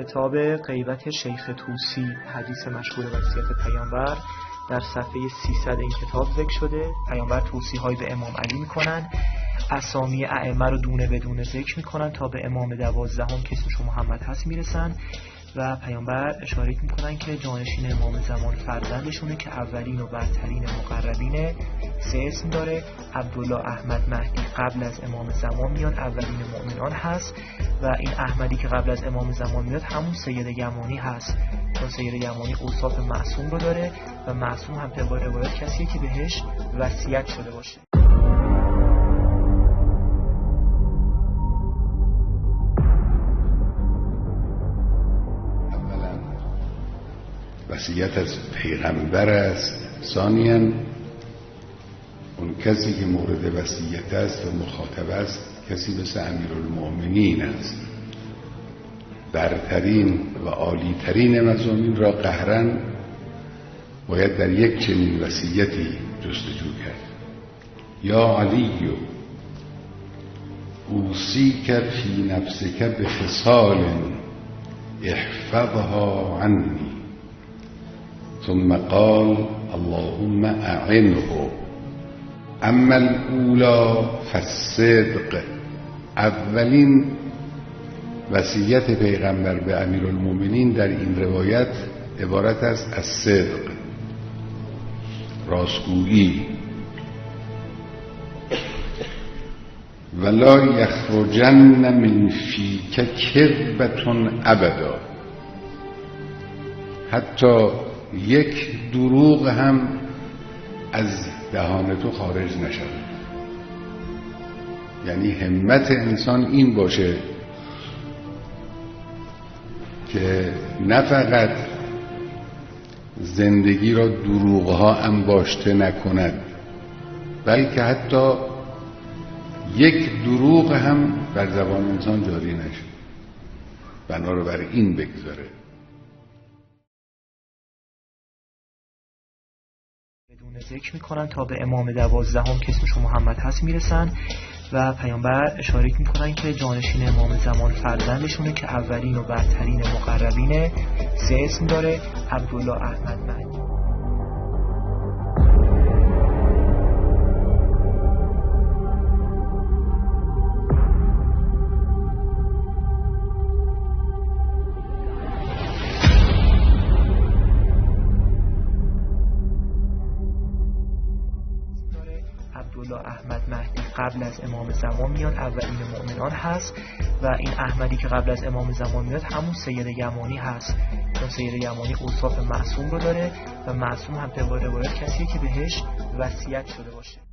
کتاب غیبت شیخ طوسی، حدیث مشهور وصیت پیامبر، در صفحه 300 این کتاب ذکر شده. پیامبر توصیه‌هایی به امام علی میکنن، اسامی ائمه رو دونه بدونه ذکر میکنن تا به امام 12 که اسمش محمد هست میرسن و پیامبر اشاره میکنن که جانشین امام زمان فرزندشونه که اولین و برترین مقربینه. 3 اسم داره: عبدالله احمد مهدی قبل از امام زمان میاد، اولین مؤمنان هست و این احمدی که قبل از امام زمان میاد همون سید یمانی هست، چون سید یمانی اوصاف معصوم رو داره و معصوم هم طبق روایت کسیه که بهش وصیت شده باشه. وصیت از پیغمبر است. ثانیاً اون کسی که مورد وصیت است و مخاطب است کسی مثل امیرالمؤمنین است. برترین و عالیترین مضامین را قهراً باید در یک چنین وصیتی جستجو کرد. یا علی اوصیک فی نفسک بخصال احفظها عنی. ثم قال اللهم اعنه. اما الاولی فالصدق. اولین وصیت پیغمبر به امیرالمؤمنین در این روایت عبارت است از صدق، راستگویی. ولا یخرجن من فیک کذبة ابدا. حتی یک دروغ هم از دهان تو خارج نشود. یعنی همت انسان این باشه که نه فقط زندگی را دروغها انباشته نکند، بلکه حتی یک دروغ هم بر زبان انسان جاری نشه، بنابراین بگذاره. ذکر میکنن تا به امام 12 که اسمش محمد هست میرسن و پیامبر اشاره میکنن که جانشین امام زمان فرزندشونه که اولین و برترین مقربینه. 3 اسم داره: عبدالله احمد مهدی. عبدالله احمد مهدی قبل از امام زمان میاد، اولین مؤمنان هست و این احمدی که قبل از امام زمان میاد همون سید یمانی هست، چون سید یمانی اوصاف معصوم رو داره و معصوم هم طبق روایت کسیه که بهش وصیت شده باشه.